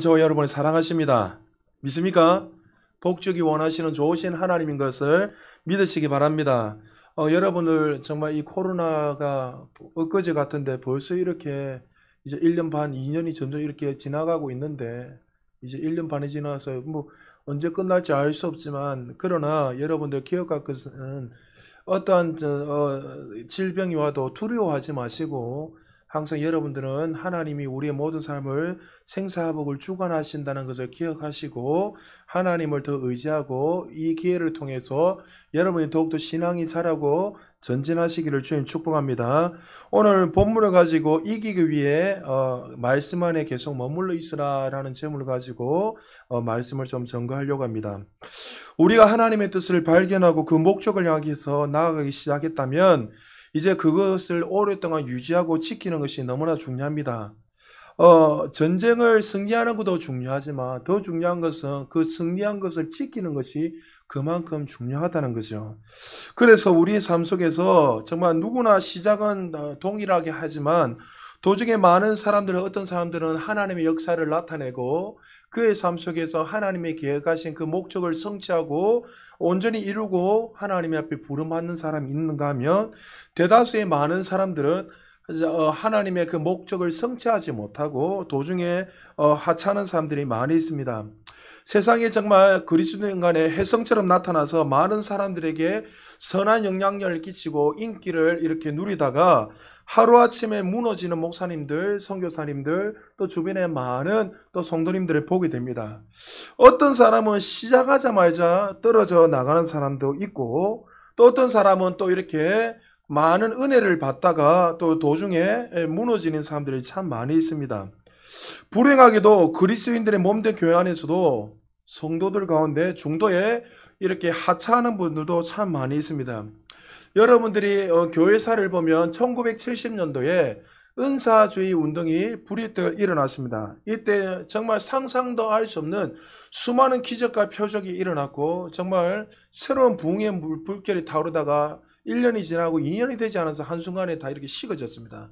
저와 여러분을 사랑하십니다. 믿습니까? 복주기 원하시는 좋으신 하나님인 것을 믿으시기 바랍니다. 여러분들 정말 이 코로나가 엊그제 같은데 벌써 이렇게 이제 1년 반, 2년이 점점 이렇게 지나가고 있는데 이제 1년 반이 지나서 뭐 언제 끝날지 알 수 없지만 그러나 여러분들 기억할 것은 어떠한 질병이 와도 두려워하지 마시고 항상 여러분들은 하나님이 우리의 모든 삶을 생사화복을 주관하신다는 것을 기억하시고 하나님을 더 의지하고 이 기회를 통해서 여러분이 더욱더 신앙이 자라고 전진하시기를 주님 축복합니다. 오늘 본문을 가지고 이기기 위해 말씀 안에 계속 머물러 있으라라는 제목을 가지고 말씀을 좀 전거하려고 합니다. 우리가 하나님의 뜻을 발견하고 그 목적을 향해서 나아가기 시작했다면 이제 그것을 오랫동안 유지하고 지키는 것이 너무나 중요합니다. 전쟁을 승리하는 것도 중요하지만 더 중요한 것은 그 승리한 것을 지키는 것이 그만큼 중요하다는 거죠. 그래서 우리의 삶 속에서 정말 누구나 시작은 동일하게 하지만 도중에 많은 사람들은 어떤 사람들은 하나님의 역사를 나타내고 그의 삶 속에서 하나님의 계획하신 그 목적을 성취하고 온전히 이루고 하나님의 앞에 부름받는 사람이 있는가 하면 대다수의 많은 사람들은 하나님의 그 목적을 성취하지 못하고 도중에 하찮은 사람들이 많이 있습니다. 세상에 정말 그리스도인 간의 혜성처럼 나타나서 많은 사람들에게 선한 영향력을 끼치고 인기를 이렇게 누리다가 하루아침에 무너지는 목사님들, 선교사님들, 또 주변에 많은 또 성도님들을 보게 됩니다. 어떤 사람은 시작하자마자 떨어져 나가는 사람도 있고 또 어떤 사람은 또 이렇게 많은 은혜를 받다가 또 도중에 무너지는 사람들이 참 많이 있습니다. 불행하게도 그리스도인들의 몸된 교회 안에서도 성도들 가운데 중도에 이렇게 하차하는 분들도 참 많이 있습니다. 여러분들이 교회사를 보면 1970년도에 은사주의 운동이 불이 일어났습니다. 이때 정말 상상도 할 수 없는 수많은 기적과 표적이 일어났고 정말 새로운 부흥의 불길이 타오르다가 1년이 지나고 2년이 되지 않아서 한순간에 다 이렇게 식어졌습니다.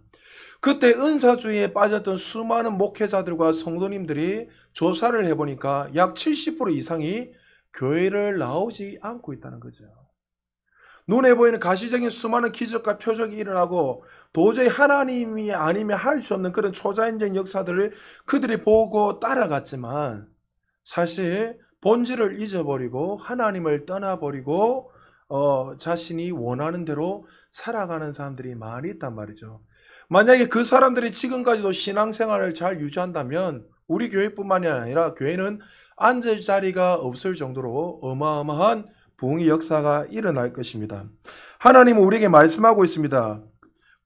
그때 은사주의에 빠졌던 수많은 목회자들과 성도님들이 조사를 해보니까 약 70% 이상이 교회를 나오지 않고 있다는 거죠. 눈에 보이는 가시적인 수많은 기적과 표적이 일어나고 도저히 하나님이 아니면 할 수 없는 그런 초자연적 역사들을 그들이 보고 따라갔지만 사실 본질을 잊어버리고 하나님을 떠나버리고 자신이 원하는 대로 살아가는 사람들이 많이 있단 말이죠. 만약에 그 사람들이 지금까지도 신앙생활을 잘 유지한다면 우리 교회뿐만이 아니라 교회는 앉을 자리가 없을 정도로 어마어마한 부흥의 역사가 일어날 것입니다. 하나님은 우리에게 말씀하고 있습니다.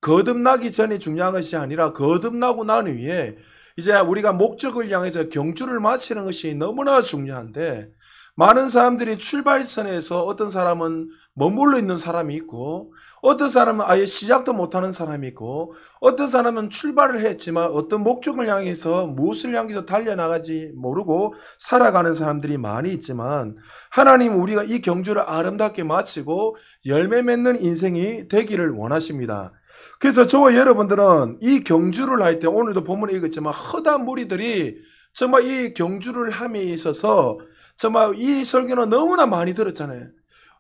거듭나기 전에 중요한 것이 아니라 거듭나고 난 후에 이제 우리가 목적을 향해서 경주를 마치는 것이 너무나 중요한데 많은 사람들이 출발선에서 어떤 사람은 머물러 있는 사람이 있고 어떤 사람은 아예 시작도 못하는 사람이 있고 어떤 사람은 출발을 했지만 어떤 목적을 향해서 무엇을 향해서 달려나가지 모르고 살아가는 사람들이 많이 있지만 하나님은 우리가 이 경주를 아름답게 마치고 열매 맺는 인생이 되기를 원하십니다. 그래서 저와 여러분들은 이 경주를 할 때 오늘도 본문에 읽었지만 허다한 무리들이 정말 이 경주를 함에 있어서 정말 이 설교는 너무나 많이 들었잖아요.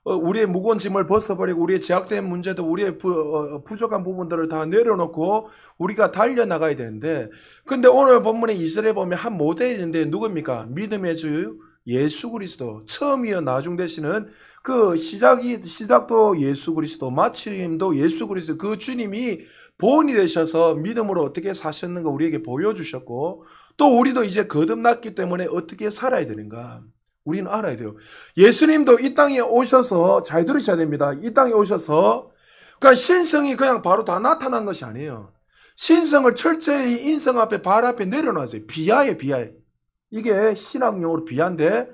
우리의 무거운 짐을 벗어버리고 우리의 제약된 문제도 우리의 부족한 부분들을 다 내려놓고 우리가 달려나가야 되는데 근데 오늘 본문에 이스라엘 보면 한 모델이 있는데 누굽니까? 믿음의 주 예수 그리스도 처음이요 나중 되시는 그 시작도 예수 그리스도 마침도 예수 그리스도 그 주님이 보온이 되셔서 믿음으로 어떻게 사셨는가 우리에게 보여주셨고 또 우리도 이제 거듭났기 때문에 어떻게 살아야 되는가 우리는 알아야 돼요. 예수님도 이 땅에 오셔서 잘 들으셔야 됩니다. 이 땅에 오셔서 그러니까 신성이 그냥 바로 다 나타난 것이 아니에요. 신성을 철저히 인성 앞에 발 앞에 내려놨어요. 비하에 비하에. 이게 신학용어로 비하인데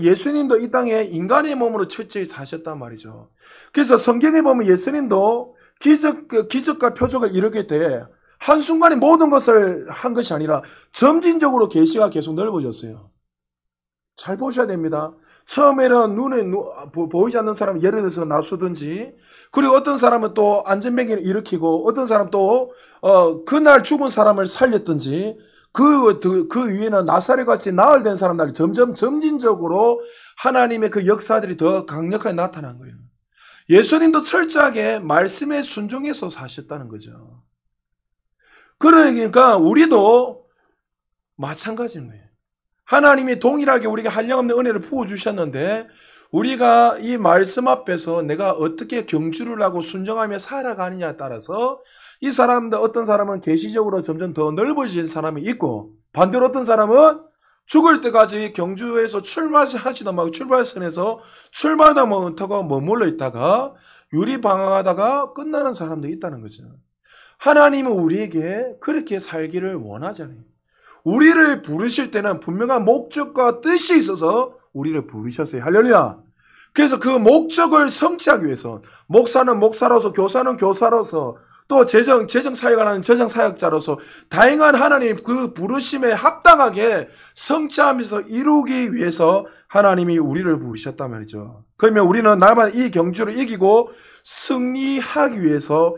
예수님도 이 땅에 인간의 몸으로 철저히 사셨단 말이죠. 그래서 성경에 보면 예수님도 기적과 표적을 이루게 돼 한순간에 모든 것을 한 것이 아니라 점진적으로 계시가 계속 넓어졌어요. 잘 보셔야 됩니다. 처음에는 눈에 보이지 않는 사람은 예를 들어서 나서든지 그리고 어떤 사람은 또 안전뱅이를 일으키고 어떤 사람은 또 그날 죽은 사람을 살렸든지 그 위에는 나사렛같이 나흘된 사람들이 점점 점진적으로 하나님의 그 역사들이 더 강력하게 나타난 거예요. 예수님도 철저하게 말씀에 순종해서 사셨다는 거죠. 그러니까 우리도 마찬가지인 거예요. 하나님이 동일하게 우리에게 한량없는 은혜를 부어주셨는데 우리가 이 말씀 앞에서 내가 어떻게 경주를 하고 순종하며 살아가느냐에 따라서 이 사람들, 어떤 사람은 계시적으로 점점 더 넓어진 사람이 있고 반대로 어떤 사람은 죽을 때까지 경주에서 출발하지도 말고 출발선에서 출발도 못하고 머물러 있다가 유리방황하다가 끝나는 사람도 있다는 거죠. 하나님은 우리에게 그렇게 살기를 원하잖아요. 우리를 부르실 때는 분명한 목적과 뜻이 있어서 우리를 부르셨어요. 할렐루야. 그래서 그 목적을 성취하기 위해서 목사는 목사로서, 교사는 교사로서, 또 재정사역하는 재정사역자로서 다양한 하나님 그 부르심에 합당하게 성취하면서 이루기 위해서 하나님이 우리를 부르셨단 말이죠. 그러면 우리는 날마다 이 경주를 이기고 승리하기 위해서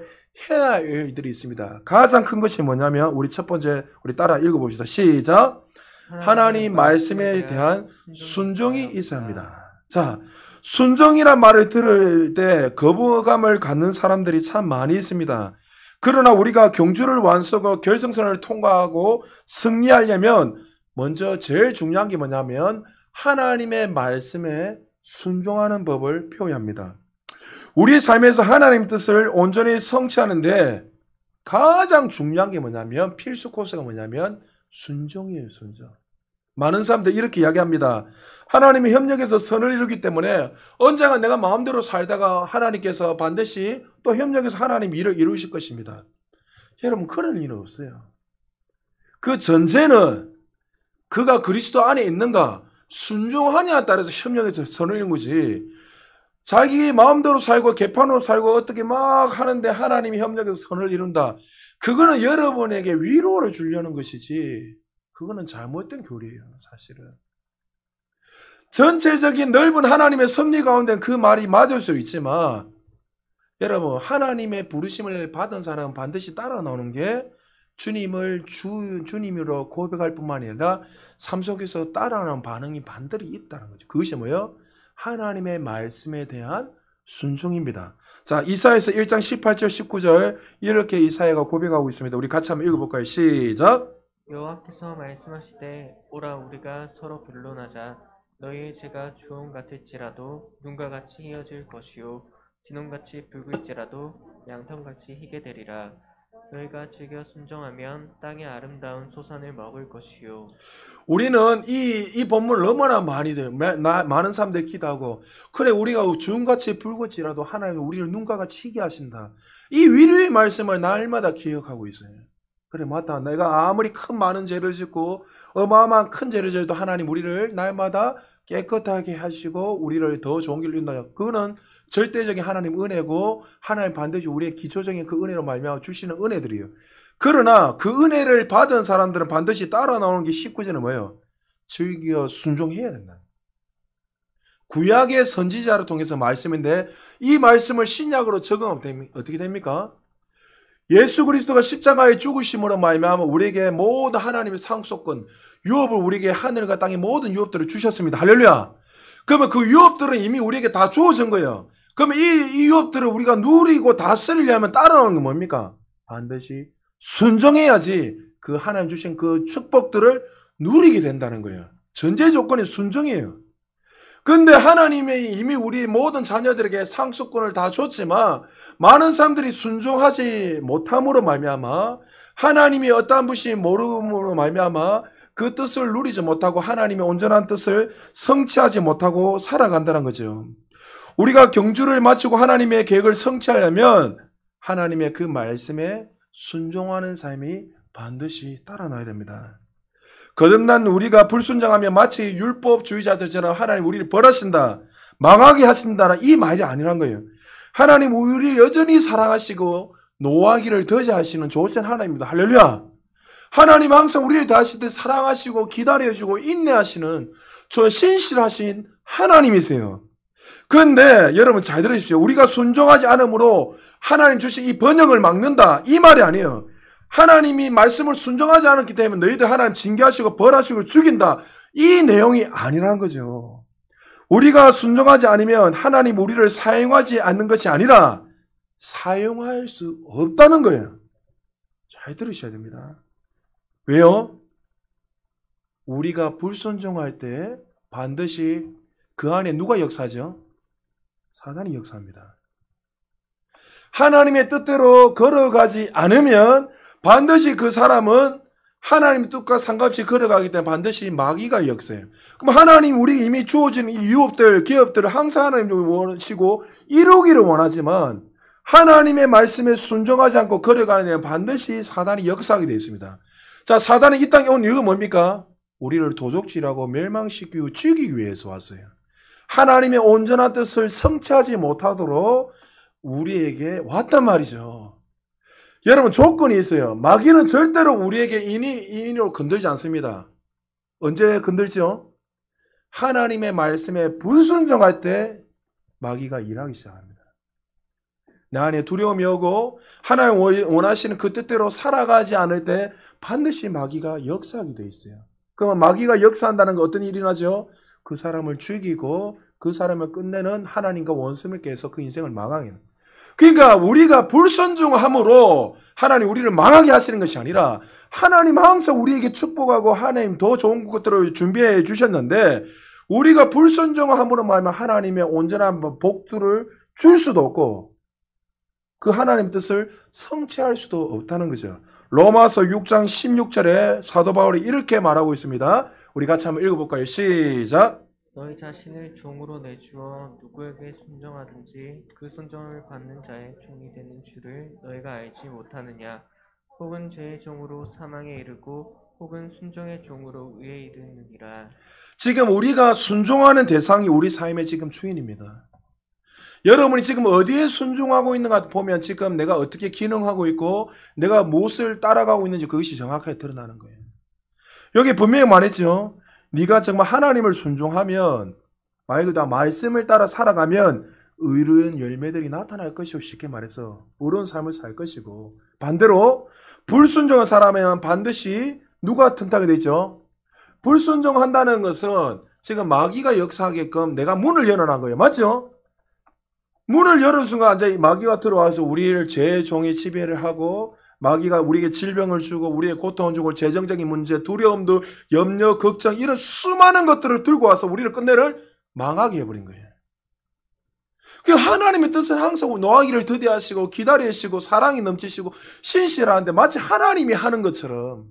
해야 할 일들이 있습니다. 가장 큰 것이 뭐냐면 우리 첫 번째 우리 따라 읽어봅시다. 시작. 하나님 말씀에 대한 순종이 있어야 합니다. 자, 순종이란 말을 들을 때 거부감을 갖는 사람들이 참 많이 있습니다. 그러나 우리가 경주를 완수하고 결승선을 통과하고 승리하려면 먼저 제일 중요한 게 뭐냐면 하나님의 말씀에 순종하는 법을 표현합니다. 우리 삶에서 하나님 뜻을 온전히 성취하는데 가장 중요한 게 뭐냐면 필수 코스가 뭐냐면 순종이에요. 순종. 많은 사람들이 이렇게 이야기합니다. 하나님이 협력해서 선을 이루기 때문에 언젠가 내가 마음대로 살다가 하나님께서 반드시 또 협력해서 하나님 일을 이루실 것입니다. 여러분 그런 일은 없어요. 그 전제는 그가 그리스도 안에 있는가 순종하냐에 따라서 협력해서 선을 이룬 거지. 자기 마음대로 살고 개판으로 살고 어떻게 막 하는데 하나님이 협력해서 선을 이룬다. 그거는 여러분에게 위로를 주려는 것이지 그거는 잘못된 교리예요. 사실은. 전체적인 넓은 하나님의 섭리 가운데 그 말이 맞을 수 있지만 여러분 하나님의 부르심을 받은 사람은 반드시 따라 나오는 게 주님을 주님으로 고백할 뿐만 아니라 삶 속에서 따라오는 반응이 반드시 있다는 거죠. 그것이 뭐예요? 하나님의 말씀에 대한 순종입니다. 자, 이사야서 1장 18절 19절 이렇게 이사야가 고백하고 있습니다. 우리 같이 한번 읽어볼까요? 시작. 여호와께서 말씀하시되 오라 우리가 서로 변론하자. 너희의 죄가 주홍 같을지라도 눈과 같이 희어질 것이요 진홍같이 붉을지라도 양털같이 희게 되리라. 너희가 즐겨 순종하면 땅의 아름다운 소산을 먹을 것이요. 우리는 이 본문을 너무나 많이 돼요. 많은 사람들이 기도하고 그래 우리가 주홍같이 붉을지라도 하나님은 우리를 눈과 같이 희게 하신다. 이 위로의 말씀을 날마다 기억하고 있어요. 그래 맞다. 내가 아무리 큰 많은 죄를 짓고 어마어마한 큰 죄를 지어도 하나님 우리를 날마다 깨끗하게 하시고 우리를 더 좋은 길로 인도하여 그거는 절대적인 하나님 은혜고 하나님 반드시 우리의 기초적인 그 은혜로 말미암아 주시는 은혜들이에요. 그러나 그 은혜를 받은 사람들은 반드시 따라 나오는 게 19절은 뭐예요? 즐겨 순종해야 된다. 구약의 선지자를 통해서 말씀인데 이 말씀을 신약으로 적용하면 어떻게 됩니까? 예수 그리스도가 십자가에 죽으심으로 말미암아 우리에게 모든 하나님의 상속권, 유업을 우리에게 하늘과 땅의 모든 유업들을 주셨습니다. 할렐루야. 그러면 그 유업들은 이미 우리에게 다 주어진 거예요. 그러면 이 유업들을 우리가 누리고 다스리려면 따라오는 건 뭡니까? 반드시 순종해야지 그 하나님 주신 그 축복들을 누리게 된다는 거예요. 전제 조건이 순종이에요. 근데 하나님이 이미 우리 모든 자녀들에게 상속권을 다 줬지만 많은 사람들이 순종하지 못함으로 말미암아 하나님이 어떠한 분이 모름으로 말미암아 그 뜻을 누리지 못하고 하나님의 온전한 뜻을 성취하지 못하고 살아간다는 거죠. 우리가 경주를 마치고 하나님의 계획을 성취하려면 하나님의 그 말씀에 순종하는 삶이 반드시 따라놔야 됩니다. 거듭난 우리가 불순종하면 마치 율법주의자들처럼 하나님 우리를 벌하신다, 망하게 하신다는 이 말이 아니란 거예요. 하나님 우리를 여전히 사랑하시고 노하기를 더디하시는 좋으신 하나님입니다. 할렐루야. 하나님 항상 우리를 다하실 때 사랑하시고 기다려주고 인내하시는 저 신실하신 하나님이세요. 그런데 여러분 잘 들으십시오. 우리가 순종하지 않으므로 하나님 주신 이 번영을 막는다 이 말이 아니에요. 하나님이 말씀을 순종하지 않았기 때문에 너희들 하나님 징계하시고 벌하시고 죽인다. 이 내용이 아니라는 거죠. 우리가 순종하지 않으면 하나님 우리를 사용하지 않는 것이 아니라 사용할 수 없다는 거예요. 잘 들으셔야 됩니다. 왜요? 우리가 불순종할 때 반드시 그 안에 누가 역사하죠? 사단이 역사합니다. 하나님의 뜻대로 걸어가지 않으면 반드시 그 사람은 하나님의 뜻과 상관없이 걸어가기 때문에 반드시 마귀가 역사해요. 그럼 하나님 우리 이미 주어진 이 유업들, 기업들을 항상 하나님이 원하시고 이루기를 원하지만 하나님의 말씀에 순종하지 않고 걸어가는 데는 반드시 사단이 역사하게 되어 있습니다. 자, 사단이 이 땅에 온 이유가 뭡니까? 우리를 도적질하고 멸망시키고 죽이기 위해서 왔어요. 하나님의 온전한 뜻을 성취하지 못하도록 우리에게 왔단 말이죠. 여러분 조건이 있어요. 마귀는 절대로 우리에게 인위로 건들지 않습니다. 언제 건들죠? 하나님의 말씀에 불순종할 때 마귀가 일하기 시작합니다. 내 안에 두려움이 오고 하나님 원하시는 그 뜻대로 살아가지 않을 때 반드시 마귀가 역사하게 돼 있어요. 그러면 마귀가 역사한다는 건 어떤 일이 나죠? 그 사람을 죽이고 그 사람을 끝내는 하나님과 원수님께 해서 그 인생을 망하게 해요. 그러니까 우리가 불순종함으로 하나님 우리를 망하게 하시는 것이 아니라 하나님 항상 우리에게 축복하고 하나님 더 좋은 것들을 준비해 주셨는데 우리가 불순종함으로 말하면 하나님의 온전한 복들을 줄 수도 없고 그 하나님의 뜻을 성취할 수도 없다는 거죠. 로마서 6장 16절에 사도 바울이 이렇게 말하고 있습니다. 우리 같이 한번 읽어볼까요? 시작! 너희 자신을 종으로 내주어 누구에게 순종하든지 그 순종을 받는 자의 종이 되는 줄을 너희가 알지 못하느냐. 혹은 죄의 종으로 사망에 이르고 혹은 순종의 종으로 의에 이르느니라. 지금 우리가 순종하는 대상이 우리 삶의 지금 주인입니다. 여러분이 지금 어디에 순종하고 있는가 보면 지금 내가 어떻게 기능하고 있고 내가 무엇을 따라가고 있는지 그것이 정확하게 드러나는 거예요. 여기 분명히 말했죠. 네가 정말 하나님을 순종하면 말 그대로 말씀을 따라 살아가면 의로운 열매들이 나타날 것이고 쉽게 말해서 의로운 삶을 살 것이고 반대로 불순종한 사람은 반드시 누가 틈타게 되죠? 불순종한다는 것은 지금 마귀가 역사하게끔 내가 문을 열어놓은 거예요. 맞죠? 문을 열은 순간 마귀가 들어와서 우리를 죄의 종이 지배를 하고 마귀가 우리에게 질병을 주고 우리의 고통을 주고 재정적인 문제, 두려움도 염려, 걱정 이런 수많은 것들을 들고 와서 우리를 끝내를 망하게 해버린 거예요. 그 하나님의 뜻은 항상 노하기를 더디하시고 기다리시고 사랑이 넘치시고 신실하는데 마치 하나님이 하는 것처럼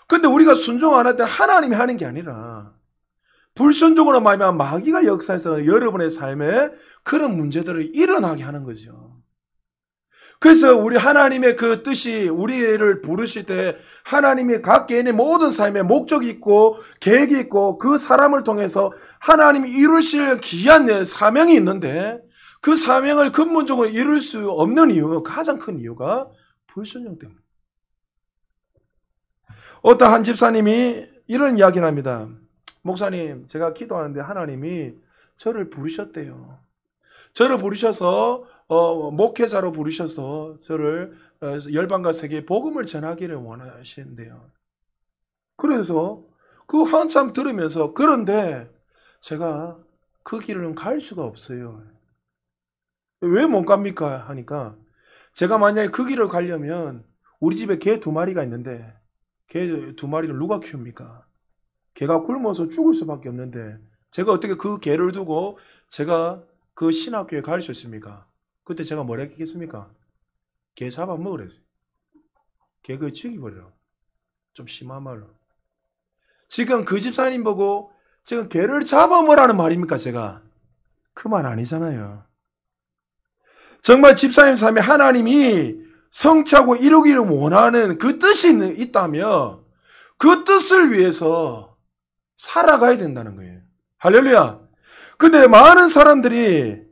근데 우리가 순종 안 할 때 하나님이 하는 게 아니라 불순종으로 말하면 마귀가 역사해서 여러분의 삶에 그런 문제들을 일어나게 하는 거죠. 그래서 우리 하나님의 그 뜻이 우리를 부르실 때 하나님이 각 개인의 모든 삶에 목적이 있고 계획이 있고 그 사람을 통해서 하나님이 이루실 귀한 사명이 있는데 그 사명을 근본적으로 이룰 수 없는 이유, 가장 큰 이유가 불순종 때문에. 어떤 한 집사님이 이런 이야기를 합니다. 목사님, 제가 기도하는데 하나님이 저를 부르셨대요. 저를 부르셔서 목회자로 부르셔서 저를 열방과 세계에 복음을 전하기를 원하시는데요. 그래서 그 한참 들으면서 그런데 제가 그 길은 갈 수가 없어요. 왜 못 갑니까? 하니까 제가 만약에 그 길을 가려면 우리 집에 개 2마리가 있는데 개 2마리를 누가 키웁니까? 개가 굶어서 죽을 수밖에 없는데 제가 어떻게 그 개를 두고 제가 그 신학교에 갈 수 있습니까? 그때 제가 뭐라 했겠습니까? 개 잡아먹으랬어요. 개 그거 죽이버려. 좀 심한 말로. 지금 그 집사님 보고 지금 개를 잡아먹으라는 말입니까 제가? 그 말 아니잖아요. 정말 집사님 삶에 하나님이 성취하고 이루기를 원하는 그 뜻이 있다면 그 뜻을 위해서 살아가야 된다는 거예요. 할렐루야. 근데 많은 사람들이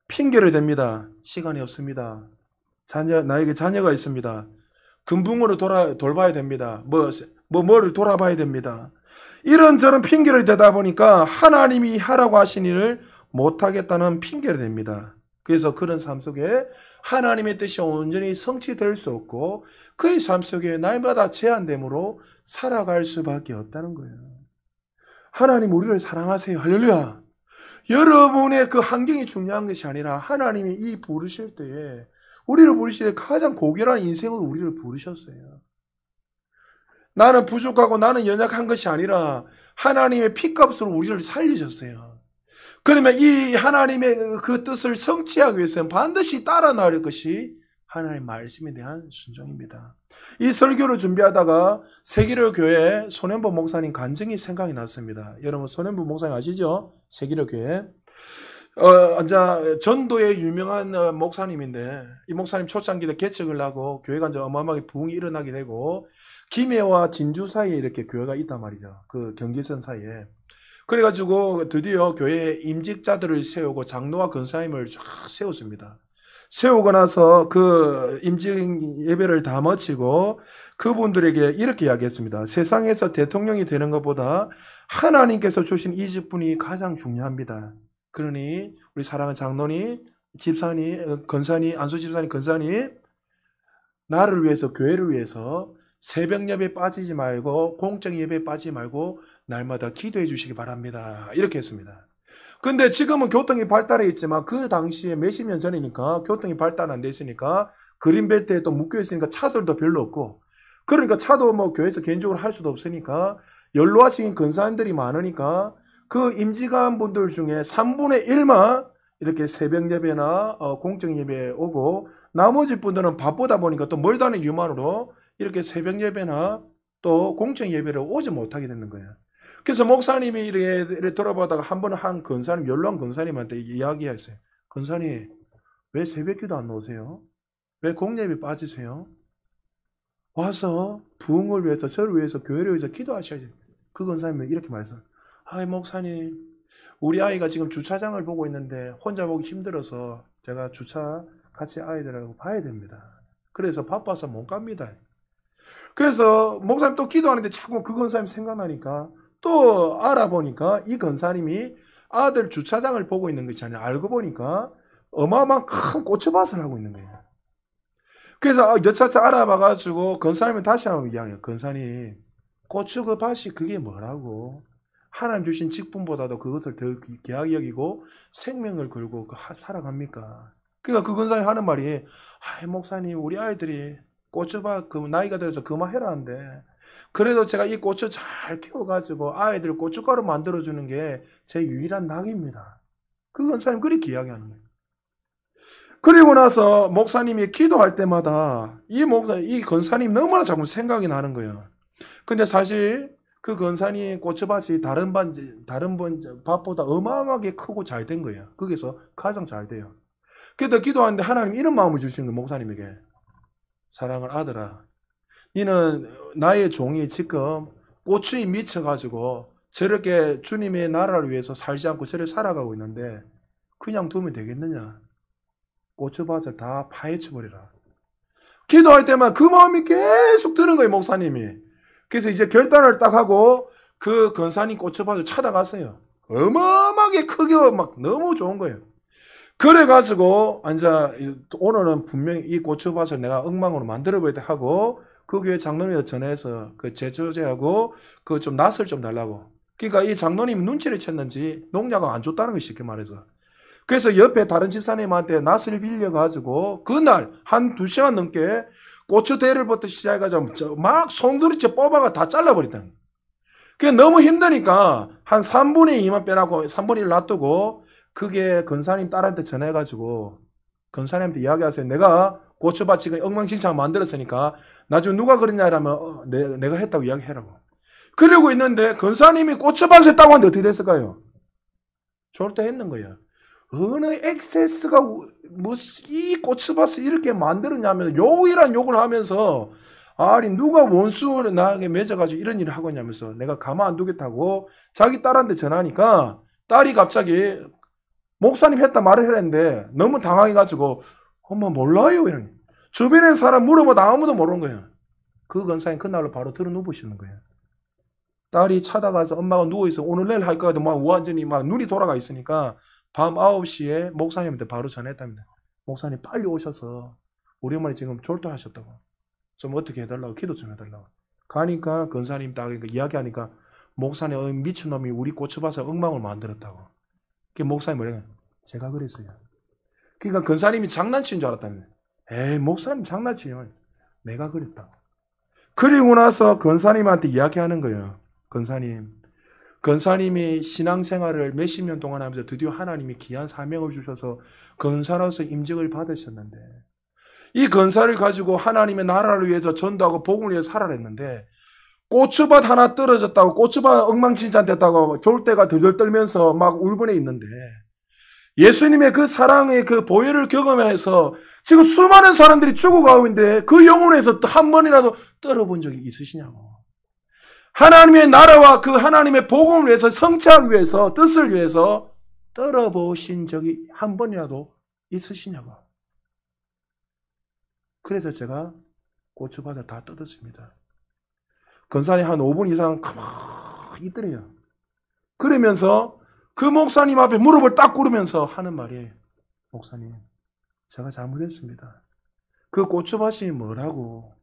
핑계를 댑니다. 시간이 없습니다. 나에게 자녀가 있습니다. 금붕어로 돌봐야 됩니다. 뭐를 돌아봐야 됩니다. 이런저런 핑계를 대다 보니까 하나님이 하라고 하신 일을 못하겠다는 핑계를 댑니다. 그래서 그런 삶 속에 하나님의 뜻이 온전히 성취될 수 없고 그의 삶 속에 날마다 제한됨으로 살아갈 수밖에 없다는 거예요. 하나님 우리를 사랑하세요. 할렐루야. 여러분의 그 환경이 중요한 것이 아니라 하나님이 이 부르실 때에 우리를 부르실 때 가장 고결한 인생으로 우리를 부르셨어요. 나는 부족하고 나는 연약한 것이 아니라 하나님의 피값으로 우리를 살리셨어요. 그러면 이 하나님의 그 뜻을 성취하기 위해서는 반드시 따라 나갈 것이 하나님의 말씀에 대한 순종입니다. 이 설교를 준비하다가 세기로 교회 손현보 목사님 간증이 생각이 났습니다. 여러분 손현보 목사님 아시죠? 세기로 교회. 이제 전도의 유명한 목사님인데 이 목사님 초창기 때 개척을 하고 교회가 이제 어마어마하게 부흥이 일어나게 되고 김해와 진주 사이에 이렇게 교회가 있단 말이죠. 그 경계선 사이에. 그래가지고 드디어 교회에 임직자들을 세우고 장로와 권사님을 쫙 세웠습니다. 세우고 나서 그 임직 예배를 다 마치고 그분들에게 이렇게 이야기했습니다. 세상에서 대통령이 되는 것보다 하나님께서 주신 이 직분이 가장 중요합니다. 그러니 우리 사랑하는 장로님, 집사님, 권사님, 안수 집사님, 권사님 나를 위해서 교회를 위해서 새벽 예배에 빠지지 말고 공적 예배에 빠지지 말고 날마다 기도해 주시기 바랍니다. 이렇게 했습니다. 근데 지금은 교통이 발달해 있지만 그 당시에 몇십 년 전이니까 교통이 발달 안 돼 있으니까 그린벨트에 또 묶여 있으니까 차들도 별로 없고 그러니까 차도 뭐 교회에서 개인적으로 할 수도 없으니까 연로하신 권사님들이 많으니까 그 임직한 분들 중에 3분의 1만 이렇게 새벽 예배나 공적 예배에 오고 나머지 분들은 바쁘다 보니까 또 멀다는 이유만으로 이렇게 새벽 예배나 또 공적 예배를 오지 못하게 되는 거예요. 그래서 목사님이 이렇게 돌아보다가 한 번 한 권사님, 연로한 권사님한테 이야기했어요. 권사님, 왜 새벽기도 안 오세요? 왜 공예배 빠지세요? 와서 부흥을 위해서, 저를 위해서, 교회를 위해서 기도하셔야지. 그 권사님은 이렇게 말했어요. 아이, 목사님, 우리 아이가 지금 주차장을 보고 있는데 혼자 보기 힘들어서 제가 주차 같이 아이들하고 봐야 됩니다. 그래서 바빠서 못 갑니다. 그래서 목사님 또 기도하는데 자꾸 그 권사님 생각나니까 또 알아보니까 이 권사님이 아들 주차장을 보고 있는 것이 아니라 알고 보니까 어마어마한 큰 고추밭을 하고 있는 거예요. 그래서 여차차 알아봐가지고 권사님은 다시 한번 이야기해요. 권사님, 고추 그 밭이 그게 뭐라고? 하나님 주신 직분보다도 그것을 더 귀하게 여기고 생명을 걸고 살아갑니까? 그러니까 그 권사님 하는 말이 목사님 우리 아이들이 고추밭 나이가 들어서 그만해라는데 그래도 제가 이 고추 잘 키워가지고 아이들 고춧가루 만들어주는 게 제 유일한 낙입니다. 그 권사님 그렇게 이야기하는 거예요. 그리고 나서 목사님이 기도할 때마다 이 권사님 너무나 자꾸 생각이 나는 거예요. 근데 사실 그 권사님 고추밭이 다른 밭보다 어마어마하게 크고 잘 된 거예요. 거기서 가장 잘 돼요. 그래도 기도하는데 하나님 이런 마음을 주신 거예요. 목사님에게. 사랑을 아들아, 너는 나의 종이 지금 고추에 미쳐가지고 저렇게 주님의 나라를 위해서 살지 않고 저렇게 살아가고 있는데 그냥 두면 되겠느냐? 고추밭을 다 파헤쳐버리라. 기도할 때만 그 마음이 계속 드는 거예요, 목사님이. 그래서 이제 결단을 딱 하고 그 권사님 고추밭을 찾아갔어요. 어마어마하게 크게 막 너무 좋은 거예요. 그래가지고 이제 오늘은 분명히 이 고추밭을 내가 엉망으로 만들어봐야 돼 하고 그 교회 장로님한테 전해서 그 제조제하고 그 좀 낫을 좀 달라고. 그러니까 이 장로님 눈치를 챘는지 농약을 안 줬다는 것이 쉽게 말해서. 그래서 옆에 다른 집사님한테 낫을 빌려가지고 그날 한 2시간 넘게 고추 대를부터 시작해가지고 막 손두리째 뽑아가 다 잘라버렸다는 거예요. 그게 너무 힘드니까 한 3분의 2만 빼라고 3분의 1 놔두고 그게 권사님 딸한테 전해가지고 권사님한테 이야기하세요. 내가 고추밭 지금 엉망진창 만들었으니까 나중에 누가 그랬냐라면 내가 했다고 이야기해라고. 그러고 있는데 권사님이 고추밭을 했다고 하는데 어떻게 됐을까요? 졸도했는 거예요. 어느 엑세스가 이 고추밭을 이렇게 만들었냐면 요이란 욕을 하면서 아니 누가 원수를 나에게 맺어가지고 이런 일을 하고 있냐면서 내가 가만 안 두겠다고 자기 딸한테 전하니까 딸이 갑자기 목사님 했다 말을 했는데 너무 당황해가지고 엄마 몰라요 이런. 주변에 사람 물어봐도 아무도 모르는 거예요. 그 권사님 그날로 바로 들어 누우시는 거예요. 딸이 찾아가서 엄마가 누워있어 오늘 내일 할 거같아 막 완전히 막 눈이 돌아가 있으니까 밤 9시에 목사님한테 바로 전했답니다. 목사님 빨리 오셔서 우리 어머니 지금 졸도하셨다고. 좀 어떻게 해달라고, 기도 좀 해달라고. 가니까 권사님 딱 이야기하니까 목사님 미친놈이 우리 고추밭에 엉망을 만들었다고. 그 목사님 뭐래요? 제가 그랬어요. 그러니까 권사님이 장난치는 줄 알았다며. 에이, 목사님 장난치요. 내가 그랬다고. 그리고 나서 권사님한테 이야기하는 거예요. 권사님이 신앙생활을 몇십 년 동안 하면서 드디어 하나님이 귀한 사명을 주셔서 권사로서 임직을 받으셨는데, 이 권사를 가지고 하나님의 나라를 위해서 전도하고 복음을 위해서 살아냈는데, 고추밭 하나 떨어졌다고, 고추밭 엉망진창 됐다고 졸대가 덜덜 떨면서 막 울분에 있는데, 예수님의 그 사랑의 그 보혈을 경험해서 지금 수많은 사람들이 죽어가고 있는데 그 영혼에서 한 번이라도 떨어본 적이 있으시냐고. 하나님의 나라와 그 하나님의 복음을 위해서 성취하기 위해서, 뜻을 위해서 떨어보신 적이 한 번이라도 있으시냐고. 그래서 제가 고추밭을 다 뜯었습니다. 권사님 한 5분 이상 가만히 있더래요. 그러면서 그 목사님 앞에 무릎을 딱 꿇으면서 하는 말이, 목사님, 제가 잘못했습니다. 그 고추밭이 뭐라고?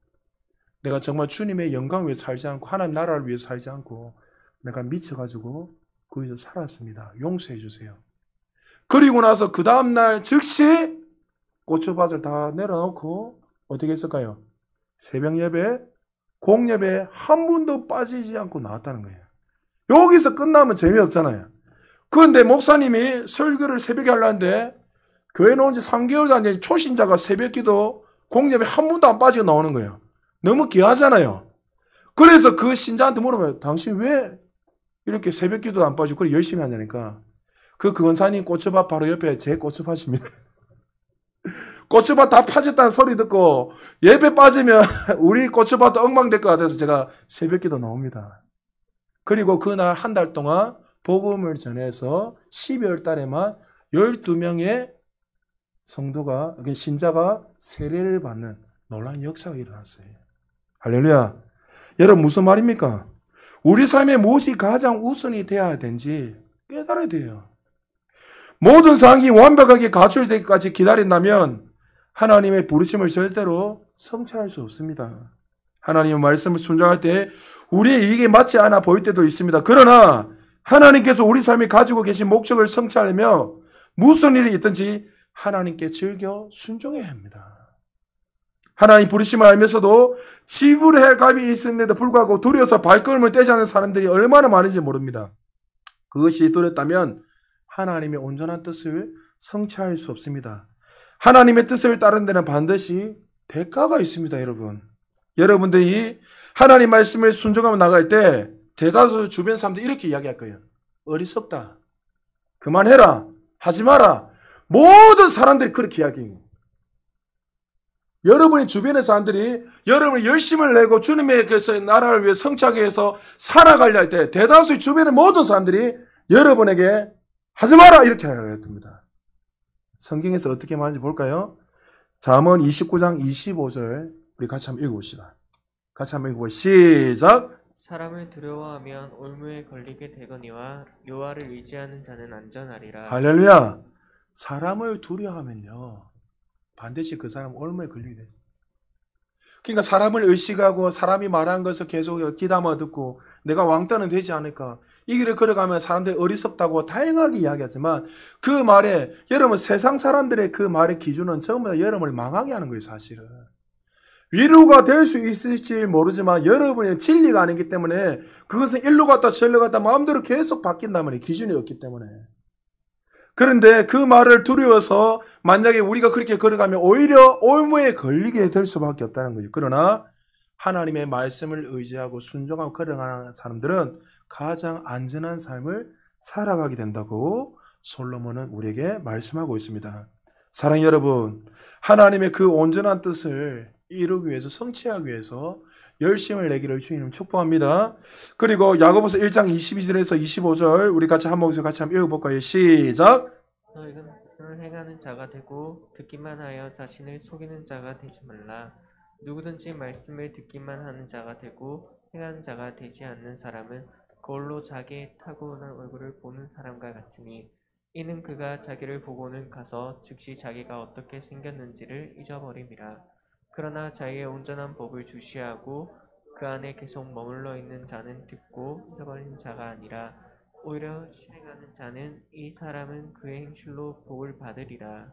내가 정말 주님의 영광을 위해 살지 않고 하나님 나라를 위해 살지 않고 내가 미쳐가지고 거기서 살았습니다. 용서해 주세요. 그리고 나서 그 다음날 즉시 고추밭을 다 내려놓고 어떻게 했을까요? 새벽 예배, 공예배 한 번도 빠지지 않고 나왔다는 거예요. 여기서 끝나면 재미없잖아요. 그런데 목사님이 설교를 새벽에 하려는데 교회 나온 지 3개월도 안 된 초신자가 새벽 기도, 공예배 한 번도 안 빠지고 나오는 거예요. 너무 귀하잖아요. 그래서 그 신자한테 물어봐요. 당신 왜 이렇게 새벽 기도도 안 빠지고 그래 열심히 하냐니까. 그 권사님 고추밭 바로 옆에 제 고추밭입니다. 고추밭 다 파졌다는 소리 듣고 예배 빠지면 우리 고추밭도 엉망될 것 같아서 제가 새벽 기도 나옵니다. 그리고 그날 한 달 동안 복음을 전해서 12월 달에만 12명의 성도가, 신자가 세례를 받는 놀라운 역사가 일어났어요. 할렐루야. 여러분 무슨 말입니까? 우리 삶에 무엇이 가장 우선이 되어야 되는지 깨달아야 돼요. 모든 상황이 완벽하게 갖출되기까지 기다린다면 하나님의 부르심을 절대로 성취할 수 없습니다. 하나님의 말씀을 순종할 때 우리의 이익에 맞지 않아 보일 때도 있습니다. 그러나 하나님께서 우리 삶이 가지고 계신 목적을 성취하려면 무슨 일이 있든지 하나님께 즐겨 순종해야 합니다. 하나님 부르심을 알면서도 지불할 감이 있음에도 불구하고 두려워서 발걸음을 떼지 않는 사람들이 얼마나 많은지 모릅니다. 그것이 두렵다면 하나님의 온전한 뜻을 성취할 수 없습니다. 하나님의 뜻을 따르는 데는 반드시 대가가 있습니다, 여러분. 여러분들이 하나님 말씀을 순종하며 나갈 때 대다수 주변 사람들이 이렇게 이야기할 거예요. 어리석다. 그만해라. 하지 마라. 모든 사람들이 그렇게 이야기해요. 여러분이 주변의 사람들이 여러분이 열심을 내고 주님의 나라를 위해 성취하기 위해서 살아가려 할 때 대다수의 주변의 모든 사람들이 여러분에게 하지 마라 이렇게 하였습니다. 성경에서 어떻게 말하는지 볼까요? 잠언 29장 25절 우리 같이 한번 읽어봅시다. 같이 한번 읽어보시죠. 시작! 사람을 두려워하면 올무에 걸리게 되거니와 여호와를 의지하는 자는 안전하리라. 할렐루야! 사람을 두려워하면요 반드시 그 사람 올무에 걸리게 돼요. 그러니까 사람을 의식하고 사람이 말한 것을 계속 귀담아 듣고 내가 왕따는 되지 않을까 이 길을 걸어가면 사람들이 어리석다고 다양하게 이야기하지만 그 말에 여러분 세상 사람들의 그 말의 기준은 전부 다 여러분을 망하게 하는 거예요. 사실은 위로가 될 수 있을지 모르지만 여러분의 진리가 아니기 때문에 그것은 일로 갔다 저리로 갔다 마음대로 계속 바뀐다면 기준이 없기 때문에. 그런데 그 말을 두려워서 만약에 우리가 그렇게 걸어가면 오히려 올무에 걸리게 될 수밖에 없다는 거죠. 그러나 하나님의 말씀을 의지하고 순종하고 걸어가는 사람들은 가장 안전한 삶을 살아가게 된다고 솔로몬은 우리에게 말씀하고 있습니다. 사랑하는 여러분, 하나님의 그 온전한 뜻을 이루기 위해서 성취하기 위해서 열심을 내기를 주님 축복합니다. 그리고 야고보서 1장 22절에서 25절 우리 같이 한번 읽어볼까요? 시작! 너희는 말씀을 행하는 자가 되고 듣기만 하여 자신을 속이는 자가 되지 말라. 누구든지 말씀을 듣기만 하는 자가 되고 행하는 자가 되지 않는 사람은 거울로 자기의 타고난 얼굴을 보는 사람과 같으니 이는 그가 자기를 보고는 가서 즉시 자기가 어떻게 생겼는지를 잊어버림이라. 그러나 자기의 온전한 법을 주시하고 그 안에 계속 머물러 있는 자는 듣고 잊어버린 자가 아니라 오히려 실행하는 자는 이 사람은 그의 행실로 복을 받으리라.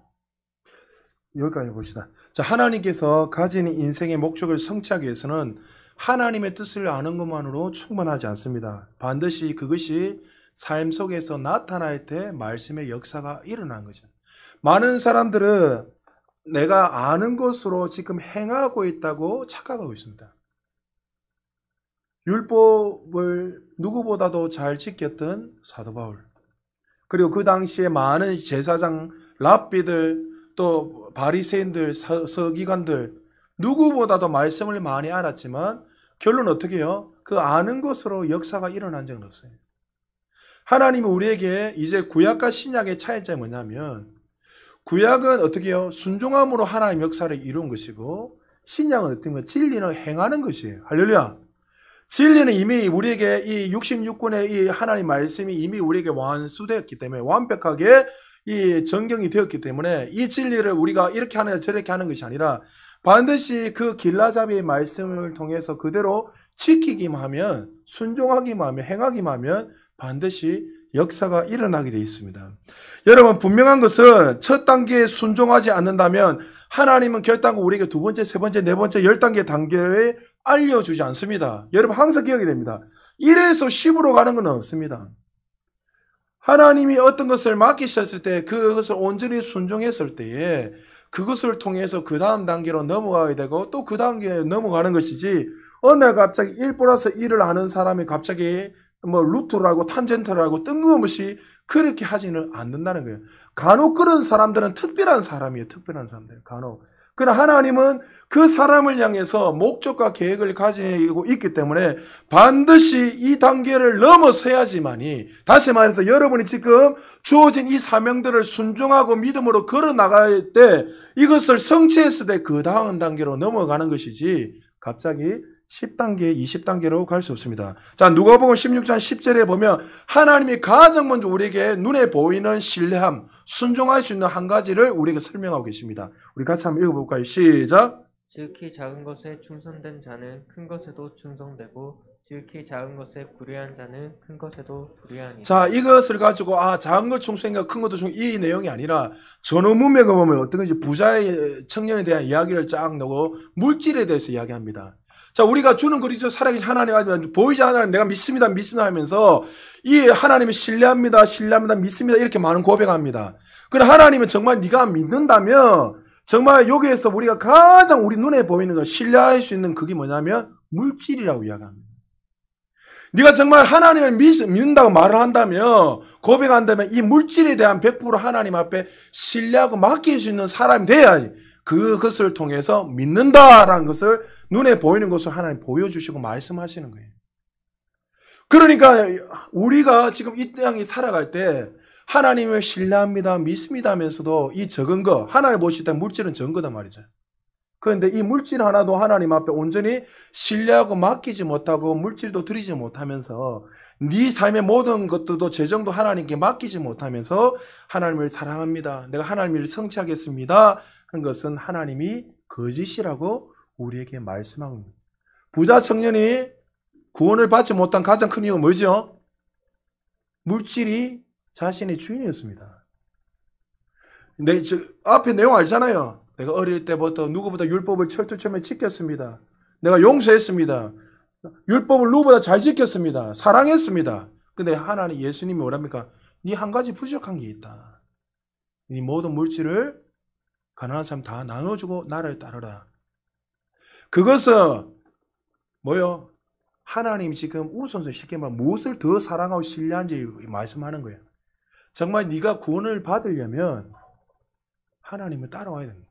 여기까지 봅시다. 자, 하나님께서 가지는 인생의 목적을 성취하기 위해서는 하나님의 뜻을 아는 것만으로 충분하지 않습니다. 반드시 그것이 삶 속에서 나타날 때 말씀의 역사가 일어난 거죠. 많은 사람들은 내가 아는 것으로 지금 행하고 있다고 착각하고 있습니다. 율법을 누구보다도 잘 지켰던 사도 바울, 그리고 그 당시에 많은 제사장, 랍비들, 또 바리새인들, 서기관들 누구보다도 말씀을 많이 알았지만 결론 어떻게 해요? 그 아는 것으로 역사가 일어난 적은 없어요. 하나님은 우리에게 이제 구약과 신약의 차이점이 뭐냐면, 구약은 어떻게 해요? 순종함으로 하나님 역사를 이룬 것이고, 신약은 어떤 거? 진리는 행하는 것이에요. 할렐루야. 진리는 이미 우리에게 이 66권의 이 하나님 말씀이 이미 우리에게 완수되었기 때문에, 완벽하게 이 전경이 되었기 때문에 이 진리를 우리가 이렇게 하느냐 저렇게 하는 것이 아니라 반드시 그 길라잡이의 말씀을 통해서 그대로 지키기만 하면, 순종하기만 하면, 행하기만 하면 반드시 역사가 일어나게 되어 있습니다. 여러분, 분명한 것은 첫 단계에 순종하지 않는다면 하나님은 결단코 우리에게 두 번째, 세 번째, 네 번째, 10단계 단계에 알려주지 않습니다. 여러분 항상 기억이 됩니다. 1에서 10으로 가는 건 없습니다. 하나님이 어떤 것을 맡기셨을 때 그것을 온전히 순종했을 때에 그것을 통해서 그 다음 단계로 넘어가야 되고 또 그 단계에 넘어가는 것이지, 어느 날 갑자기 1 플러스 1을 아는 사람이 갑자기 뭐 루트를 알고 탄젠트를 알고 뜬금없이 그렇게 하지는 않는다는 거예요. 간혹 그런 사람들은 특별한 사람이에요. 특별한 사람들, 간혹. 그러나 하나님은 그 사람을 향해서 목적과 계획을 가지고 있기 때문에 반드시 이 단계를 넘어서야지만이, 다시 말해서 여러분이 지금 주어진 이 사명들을 순종하고 믿음으로 걸어 나갈 때, 이것을 성취했을 때 그 다음 단계로 넘어가는 것이지 갑자기 10단계, 20단계로 갈 수 없습니다. 자, 누가복음 16장 10절에 보면 하나님이 가장 먼저 우리에게 눈에 보이는 신뢰함, 순종할 수 있는 한 가지를 우리에게 설명하고 계십니다. 우리 같이 한번 읽어볼까요? 시작! 지극히 작은 것에 충성된 자는 큰 것에도 충성되고 지극히 작은 것에 불의한 자는 큰 것에도 불의하니라. 자, 이것을 가지고 작은 것 충성인가 큰 것도 충성, 이 내용이 아니라 전후 문맥을 보면 어떤 건지 부자의 청년에 대한 이야기를 쫙 넣고 물질에 대해서 이야기합니다. 자, 우리가 주는 그리스도 살아계신 하나님 아니면 보이지 않는 하나님, 내가 믿습니다, 믿습니다 하면서 이 하나님을 신뢰합니다, 신뢰합니다, 믿습니다 이렇게 많은 고백합니다. 그러나 하나님은 정말 네가 믿는다면 정말 여기에서 우리가 가장 우리 눈에 보이는 거, 신뢰할 수 있는 그게 뭐냐면 물질이라고 이야기합니다. 네가 정말 하나님을 믿는다고 말을 한다면, 고백한다면 이 물질에 대한 100% 하나님 앞에 신뢰하고 맡길 수 있는 사람이 돼야지 그것을 통해서 믿는다라는 것을, 눈에 보이는 것을 하나님 보여주시고 말씀하시는 거예요. 그러니까 우리가 지금 이 땅에 살아갈 때 하나님을 신뢰합니다, 믿습니다 하면서도 이 적은 거, 하나님 보실 때 물질은 적은 거단 말이죠. 그런데 이 물질 하나도 하나님 앞에 온전히 신뢰하고 맡기지 못하고 물질도 드리지 못하면서 네 삶의 모든 것들도 재정도 하나님께 맡기지 못하면서 하나님을 사랑합니다, 내가 하나님을 성취하겠습니다 하는 것은 하나님이 거짓이라고 우리에게 말씀하고 있습니다. 부자 청년이 구원을 받지 못한 가장 큰 이유가 뭐죠? 물질이 자신의 주인이었습니다. 앞에 내용 알잖아요. 내가 어릴 때부터 누구보다 율법을 철두철미 지켰습니다. 내가 용서했습니다. 율법을 누구보다 잘 지켰습니다. 사랑했습니다. 근데 하나님, 예수님이 뭐랍니까? 네 한 가지 부족한 게 있다. 네 모든 물질을 가난한 사람 다 나눠주고 나를 따르라. 그것은 뭐요? 하나님이 지금 우선순위 쉽게 말하면 무엇을 더 사랑하고 신뢰한지 말씀하는 거예요. 정말 네가 구원을 받으려면 하나님을 따라와야 됩니다.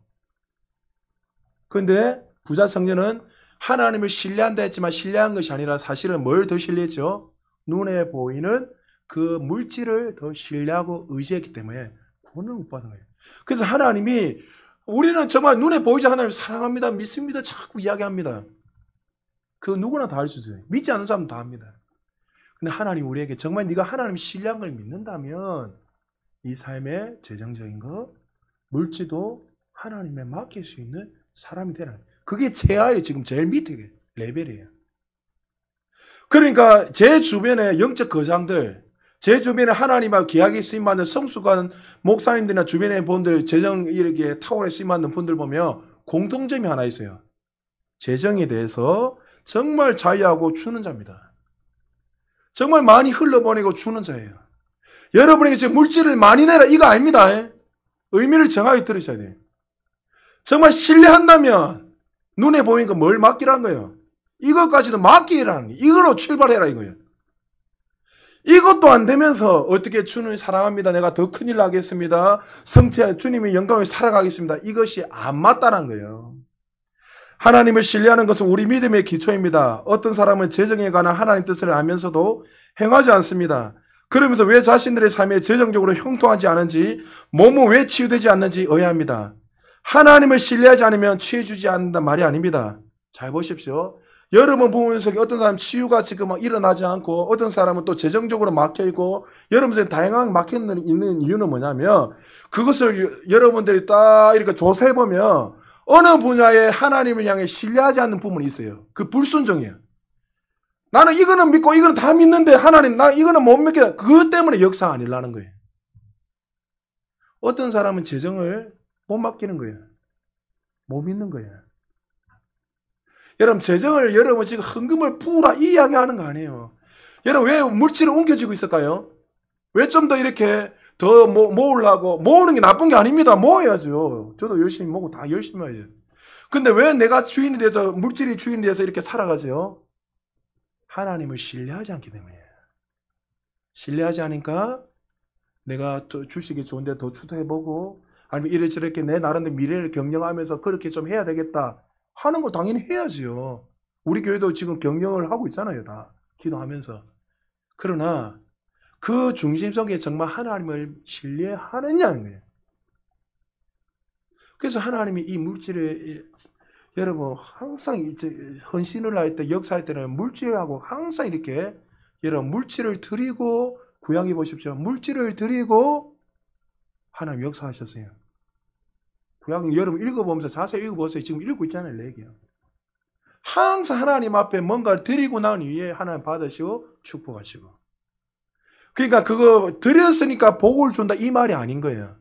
그런데 부자 청년은 하나님을 신뢰한다 했지만 신뢰한 것이 아니라 사실은 뭘 더 신뢰했죠? 눈에 보이는 그 물질을 더 신뢰하고 의지했기 때문에 구원을 못 받은 거예요. 그래서 하나님이, 우리는 정말 눈에 보이지 하나님을 사랑합니다, 믿습니다 자꾸 이야기합니다. 그 누구나 다 할 수 있어요. 믿지 않는 사람은 다 합니다. 근데 하나님 우리에게 정말 네가 하나님을 신뢰한 걸 믿는다면 이 삶의 재정적인 것, 물질도 하나님에 맡길 수 있는 사람이 되라. 그게 최하의 지금 제일 밑에 레벨이에요. 그러니까 제 주변에 영적 거장들, 제 주변에 하나님과 계약에 쓰임받는 성숙한 목사님들이나 주변의 분들, 재정 이렇게 탁월에 쓰임받는 분들 보면 공통점이 하나 있어요. 재정에 대해서 정말 자유하고 주는 자입니다. 정말 많이 흘러보내고 주는 자예요. 여러분에게 지금 물질을 많이 내라 이거 아닙니다. 의미를 정확히 들으셔야 돼요. 정말 신뢰한다면 눈에 보이니까 뭘 맡기라는 거예요. 이것까지도 맡기라는 거예요. 이걸로 출발해라 이거예요. 이것도 안 되면서 어떻게 주님 사랑합니다. 내가 더 큰일 나겠습니다. 성취한 주님의 영광을 살아가겠습니다. 이것이 안 맞다는 거예요. 하나님을 신뢰하는 것은 우리 믿음의 기초입니다. 어떤 사람은 재정에 관한 하나님 뜻을 알면서도 행하지 않습니다. 그러면서 왜 자신들의 삶에 재정적으로 형통하지 않은지, 몸은 왜 치유되지 않는지 의아합니다. 하나님을 신뢰하지 않으면 취해주지 않는단 말이 아닙니다. 잘 보십시오. 여러분 부분 속에 어떤 사람은 치유가 지금 막 일어나지 않고 어떤 사람은 또 재정적으로 막혀있고 여러분 속에 다양하게 막혀있는 이유는 뭐냐면 그것을 여러분들이 딱 이렇게 조사해보면 어느 분야에 하나님을 향해 신뢰하지 않는 부분이 있어요. 그 불순종이에요. 나는 이거는 믿고 이거는 다 믿는데 하나님 나 이거는 못 믿겠다. 그것 때문에 역사 아니라는 거예요. 어떤 사람은 재정을 못 맡기는 거예요. 못 믿는 거예요. 여러분 재정을 여러분 지금 헌금을 부으라 이 이야기 하는 거 아니에요. 여러분 왜 물질을 옮겨지고 있을까요? 왜 좀 더 이렇게 더 모으려고 모으는 게 나쁜 게 아닙니다. 모아야죠. 저도 열심히 모으고 다 열심히 해야죠. 근데 왜 내가 주인이 돼서 물질이 주인이 돼서 이렇게 살아가죠? 하나님을 신뢰하지 않기 때문이에요. 신뢰하지 않으니까 내가 주식이 좋은데 더 추도해보고 아니면 이래저렇게 내 나름대로 미래를 경영하면서 그렇게 좀 해야 되겠다 하는 거 당연히 해야지요. 우리 교회도 지금 경영을 하고 있잖아요. 다 기도하면서. 그러나 그 중심 속에 정말 하나님을 신뢰하느냐는 거예요. 그래서 하나님이 이 물질에 여러분 항상 이제 헌신을 할 때 역사할 때는 물질하고 항상 이렇게 여러분 물질을 드리고 구약해 보십시오. 물질을 드리고 하나님 역사하셨어요. 구약은 여러분 읽어보면서 자세히 읽어보세요. 지금 읽고 있잖아요. 레기요. 항상 하나님 앞에 뭔가를 드리고 난 이후에 하나님 받으시고 축복하시고. 그러니까 그거 드렸으니까 복을 준다 이 말이 아닌 거예요.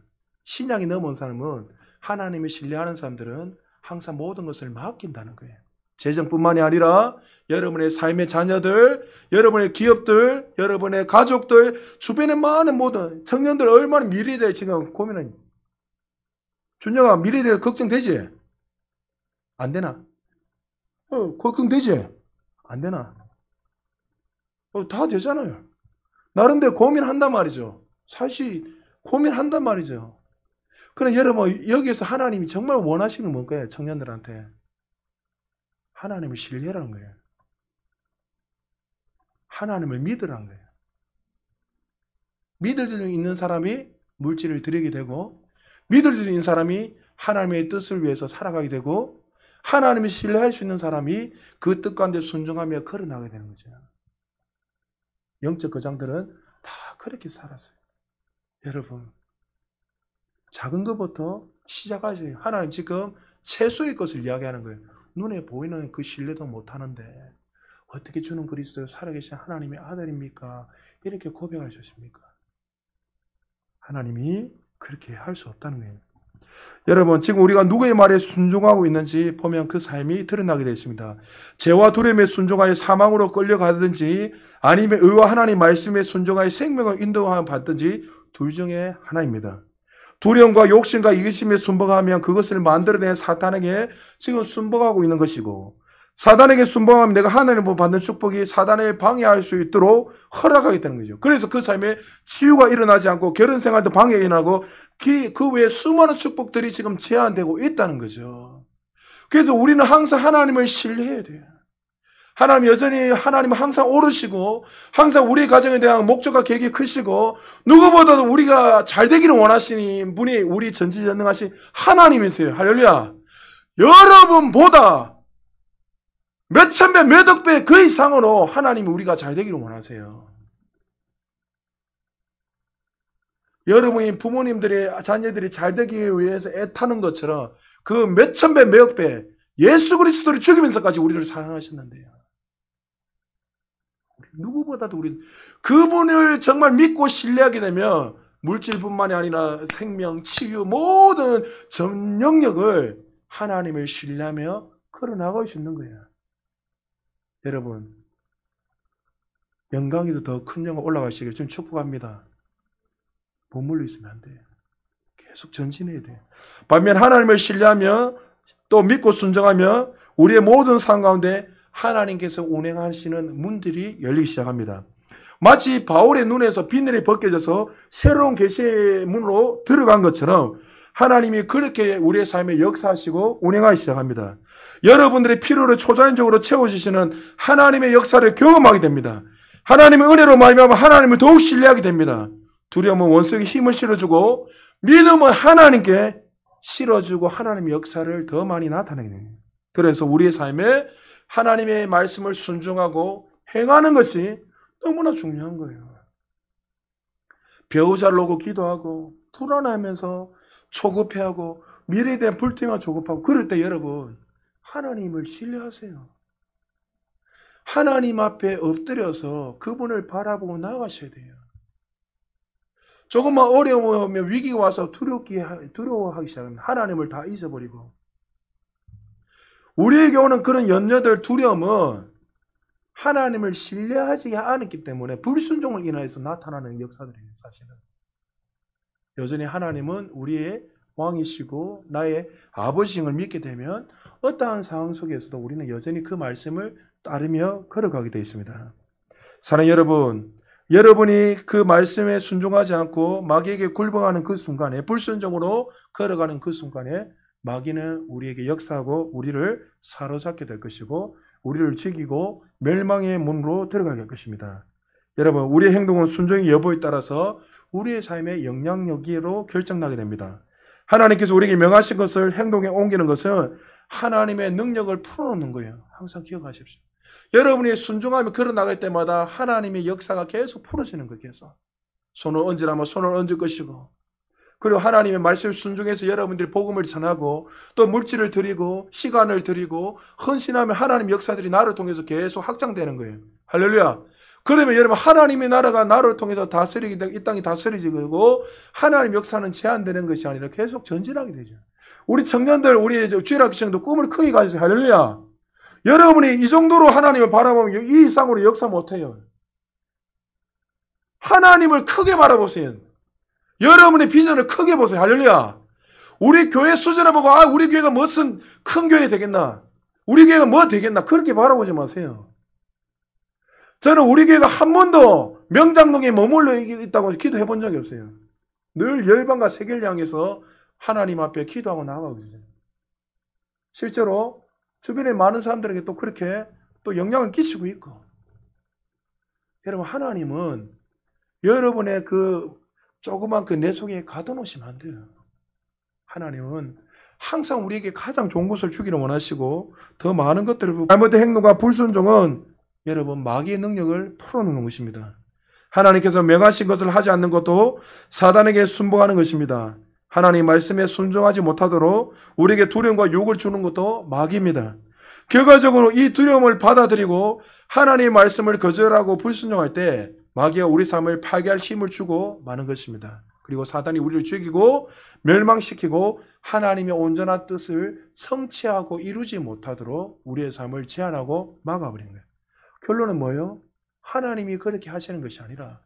신약이 넘어온 사람은 하나님을 신뢰하는 사람들은 항상 모든 것을 맡긴다는 거예요. 재정뿐만이 아니라 여러분의 삶의 자녀들, 여러분의 기업들, 여러분의 가족들, 주변에 많은 모든 청년들 얼마나 미래에 대해 지금 고민은 준영아 미래에 대해 걱정되지? 안 되나? 걱정되지? 안 되나? 다 되잖아요. 나름대로 고민한단 말이죠. 사실 고민한단 말이죠. 그럼 여러분 여기에서 하나님이 정말 원하시는 건 뭘까요? 청년들한테. 하나님을 신뢰라는 거예요. 하나님을 믿으라는 거예요. 믿을 수 있는 사람이 물질을 드리게 되고 믿을 수 있는 사람이 하나님의 뜻을 위해서 살아가게 되고 하나님을 신뢰할 수 있는 사람이 그 뜻 가운데 순종하며 걸어나가게 되는 거죠. 영적 거장들은 다 그렇게 살았어요. 여러분 작은 것부터 시작하세요. 하나님 지금 최소의 것을 이야기하는 거예요. 눈에 보이는 그 신뢰도 못하는데 어떻게 주는 그리스도 살아계신 하나님의 아들입니까? 이렇게 고백하셨습니까? 하나님이 그렇게 할 수 없다는 거예요. 여러분 지금 우리가 누구의 말에 순종하고 있는지 보면 그 삶이 드러나게 되어 있습니다. 죄와 두려움에 순종하여 사망으로 끌려가든지 아니면 의와 하나님 말씀에 순종하여 생명을 인도하여 받든지 둘 중에 하나입니다. 두려움과 욕심과 이기심에 순복하면 그것을 만들어낸 사탄에게 지금 순복하고 있는 것이고 사단에게 순복하면 내가 하나님을 받는 축복이 사단에 방해할 수 있도록 허락하게 되는 거죠. 그래서 그 삶에 치유가 일어나지 않고 결혼 생활도 방해가 일어나고 그 외에 수많은 축복들이 지금 제한되고 있다는 거죠. 그래서 우리는 항상 하나님을 신뢰해야 돼요. 하나님 여전히 하나님은 항상 오르시고 항상 우리의 가정에 대한 목적과 계획이 크시고 누구보다도 우리가 잘 되기를 원하시는 분이 우리 전지전능하신 하나님이세요. 할렐루야. 여러분보다 몇천 배, 몇억 배 그 이상으로 하나님이 우리가 잘 되기를 원하세요. 여러분이 부모님들이 자녀들이 잘 되기 위해서 애타는 것처럼 그 몇천 배, 몇억 배 예수 그리스도를 죽이면서까지 우리를 사랑하셨는데요. 누구보다도 우리 그분을 정말 믿고 신뢰하게 되면 물질뿐만이 아니라 생명, 치유 모든 전 영역을 하나님을 신뢰하며 걸어나갈 수 있는 거예요. 여러분 영광에도 더 큰 영광 올라가시길 좀 축복합니다. 머물러 있으면 안 돼요. 계속 전진해야 돼요. 반면 하나님을 신뢰하며 또 믿고 순종하며 우리의 모든 삶 가운데 하나님께서 운행하시는 문들이 열리기 시작합니다. 마치 바울의 눈에서 비늘이 벗겨져서 새로운 계시의 문으로 들어간 것처럼 하나님이 그렇게 우리의 삶에 역사하시고 운행하기 시작합니다. 여러분들의 필요를 초자연적으로 채워주시는 하나님의 역사를 경험하게 됩니다. 하나님의 은혜로 말미암아 하나님을 더욱 신뢰하게 됩니다. 두려움은 원수에게 힘을 실어주고 믿음은 하나님께 실어주고 하나님의 역사를 더 많이 나타내게 됩니다. 그래서 우리의 삶에 하나님의 말씀을 순종하고 행하는 것이 너무나 중요한 거예요. 배우자를 놓고 기도하고 불안하면서 조급해하고 미래에 대한 불투명한 조급하고 그럴 때 여러분 하나님을 신뢰하세요. 하나님 앞에 엎드려서 그분을 바라보고 나가셔야 돼요. 조금만 어려우면 위기가 와서 두려워하기 시작합니다. 하나님을 다 잊어버리고. 우리에게 오는 그런 염려들, 두려움은 하나님을 신뢰하지 않았기 때문에 불순종을 인하여서 나타나는 역사들이에요, 사실은. 여전히 하나님은 우리의 왕이시고 나의 아버지임을 믿게 되면 어떠한 상황 속에서도 우리는 여전히 그 말씀을 따르며 걸어가게 되어 있습니다. 사랑하는 여러분, 여러분이 그 말씀에 순종하지 않고 마귀에게 굴복하는 그 순간에 불순종으로 걸어가는 그 순간에 마귀는 우리에게 역사하고 우리를 사로잡게 될 것이고 우리를 죽이고 멸망의 문으로 들어가게 할 것입니다. 여러분, 우리의 행동은 순종의 여부에 따라서 우리의 삶의 영향력으로 결정나게 됩니다. 하나님께서 우리에게 명하신 것을 행동에 옮기는 것은 하나님의 능력을 풀어놓는 거예요. 항상 기억하십시오. 여러분이 순종하며 걸어나갈 때마다 하나님의 역사가 계속 풀어지는 거예요. 계속. 손을 얹으라면 손을 얹을 것이고 그리고 하나님의 말씀을 순종해서 여러분들이 복음을 전하고 또 물질을 드리고 시간을 드리고 헌신하면 하나님의 역사들이 나를 통해서 계속 확장되는 거예요. 할렐루야. 그러면 여러분 하나님의 나라가 나를 통해서 다스리게 되고 이 땅이 다스리지고 하나님의 역사는 제한되는 것이 아니라 계속 전진하게 되죠. 우리 청년들 우리 주일학생도 꿈을 크게 가지세요. 할렐루야. 여러분이 이 정도로 하나님을 바라보면 이 이상으로 역사 못해요. 하나님을 크게 바라보세요. 여러분의 비전을 크게 보세요. 할렐루야. 우리 교회 수준을 보고 우리 교회가 무슨 큰 교회 되겠나? 우리 교회가 뭐 되겠나? 그렇게 바라보지 마세요. 저는 우리 교회가 한 번도 명장동에 머물러 있다고 기도해 본 적이 없어요. 늘 열방과 세계를 향해서 하나님 앞에 기도하고 나아가고 있어요. 실제로 주변에 많은 사람들에게 또 그렇게 또 영향을 끼치고 있고. 여러분, 하나님은 여러분의 그 조그만 그 내 속에 가둬놓으시면 안 돼요. 하나님은 항상 우리에게 가장 좋은 것을 주기를 원하시고 더 많은 것들을 잘못된 행동과 불순종은 여러분 마귀의 능력을 풀어놓는 것입니다. 하나님께서 명하신 것을 하지 않는 것도 사단에게 순복하는 것입니다. 하나님 말씀에 순종하지 못하도록 우리에게 두려움과 욕을 주는 것도 마귀입니다. 결과적으로 이 두려움을 받아들이고 하나님의 말씀을 거절하고 불순종할 때 마귀가 우리 삶을 파괴할 힘을 주고 마는 것입니다. 그리고 사단이 우리를 죽이고 멸망시키고 하나님의 온전한 뜻을 성취하고 이루지 못하도록 우리의 삶을 제한하고 막아버리는 거예요. 결론은 뭐예요? 하나님이 그렇게 하시는 것이 아니라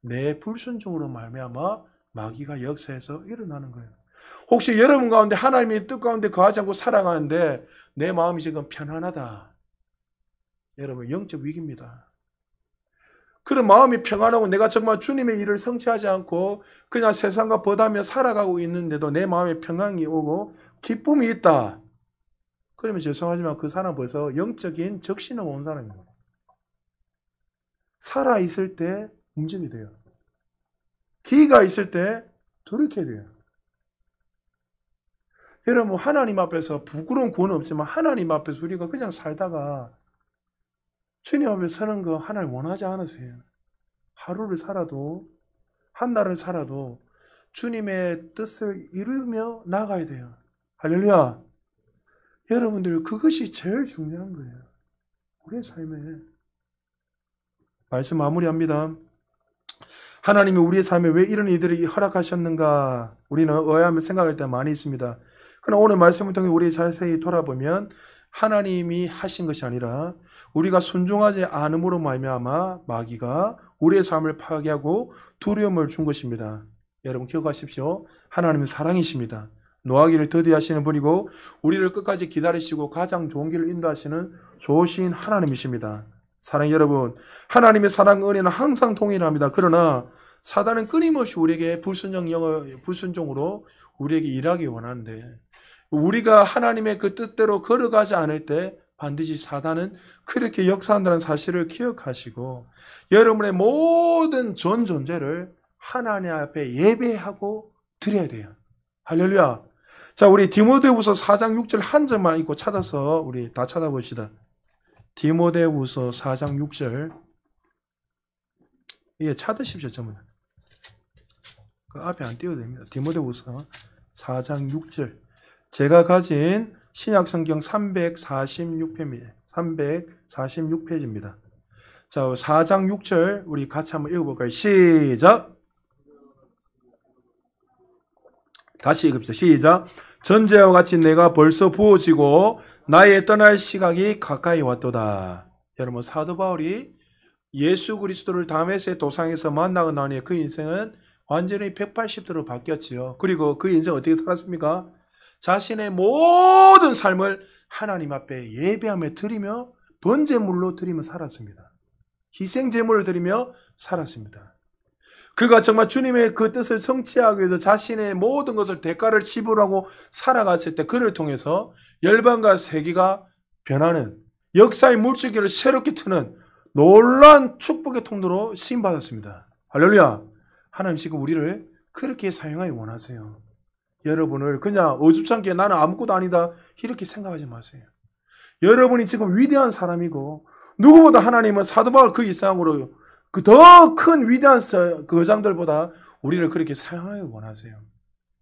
내 불순종으로 말미암아 마귀가 역사에서 일어나는 거예요. 혹시 여러분 가운데 하나님의 뜻 가운데 거하지 않고 살아가는데 내 마음이 지금 편안하다. 여러분 영적 위기입니다. 그런 마음이 평안하고 내가 정말 주님의 일을 성취하지 않고 그냥 세상과 벗하며 살아가고 있는데도 내 마음에 평안이 오고 기쁨이 있다. 그러면 죄송하지만 그 사람은 벌써 영적인 적신을 온 사람입니다. 살아있을 때 움직이 돼요. 기가 있을 때 돌이켜야 돼요. 여러분 하나님 앞에서 부끄러운 구원은 없지만 하나님 앞에서 우리가 그냥 살다가 주님 앞에 서는 거 하나님 원하지 않으세요. 하루를 살아도 한 달을 살아도 주님의 뜻을 이루며 나가야 돼요. 할렐루야. 여러분들 그것이 제일 중요한 거예요. 우리의 삶에. 말씀 마무리합니다. 하나님이 우리의 삶에 왜 이런 일들을 허락하셨는가 우리는 의아하며 생각할 때 많이 있습니다. 그러나 오늘 말씀을 통해 우리 자세히 돌아보면 하나님이 하신 것이 아니라 우리가 순종하지 않음으로 말미암아 마귀가 우리의 삶을 파괴하고 두려움을 준 것입니다. 여러분 기억하십시오. 하나님은 사랑이십니다. 노하기를 더디하시는 분이고 우리를 끝까지 기다리시고 가장 좋은 길을 인도하시는 좋으신 하나님이십니다. 사랑 여러분, 하나님의 사랑 은혜는 항상 동일합니다. 그러나 사단은 끊임없이 우리에게 불순종으로 우리에게 일하기 원하는데 우리가 하나님의 그 뜻대로 걸어가지 않을 때 반드시 사단은 그렇게 역사한다는 사실을 기억하시고 여러분의 모든 전 존재를 하나님 앞에 예배하고 드려야 돼요. 할렐루야. 자, 우리 디모데후서 4장 6절 한 절만 읽고 찾아서 우리 다 찾아봅시다. 디모데후서 4장 6절. 예, 찾으십시오, 전부. 그 앞에 안 띄워도 됩니다. 디모데후서 4장 6절. 제가 가진 신약 성경 346페이지입니다. 346페이지입니다. 자, 4장 6절 우리 같이 한번 읽어볼까요? 시작. 다시 읽읍시다. 시작. 전제와 같이 내가 벌써 부어지고 나의 떠날 시각이 가까이 왔도다. 여러분 사도 바울이 예수 그리스도를 다메섹 도상에서 만나고 나니 그 인생은 완전히 180도로 바뀌었지요. 그리고 그 인생 어떻게 살았습니까? 자신의 모든 삶을 하나님 앞에 예배하며 드리며 번제물로 드리며 살았습니다. 희생제물을 드리며 살았습니다. 그가 정말 주님의 그 뜻을 성취하기 위해서 자신의 모든 것을 대가를 지불하고 살아갔을 때 그를 통해서 열방과 세계가 변하는 역사의 물줄기를 새롭게 트는 놀라운 축복의 통로로 쓰임받았습니다. 할렐루야. 하나님 지금 우리를 그렇게 사용하기 원하세요. 여러분을 그냥 어줍잖게 나는 아무것도 아니다 이렇게 생각하지 마세요. 여러분이 지금 위대한 사람이고 누구보다 하나님은 사도 바울 그 이상으로 그 더 큰 위대한 거장들보다 우리를 그렇게 사용하기 원하세요.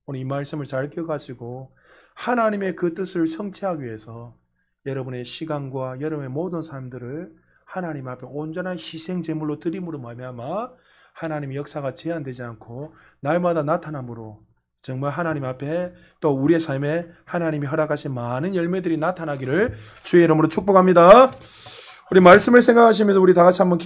오늘 이 말씀을 잘 기억하시고 하나님의 그 뜻을 성취하기 위해서 여러분의 시간과 여러분의 모든 삶들을 하나님 앞에 온전한 희생 제물로 드림으로 말미암아 하나님의 역사가 제한되지 않고 날마다 나타남으로 정말 하나님 앞에 또 우리의 삶에 하나님이 허락하신 많은 열매들이 나타나기를 주의 이름으로 축복합니다. 우리 말씀을 생각하시면서 우리 다 같이 한번 기도하겠습니다.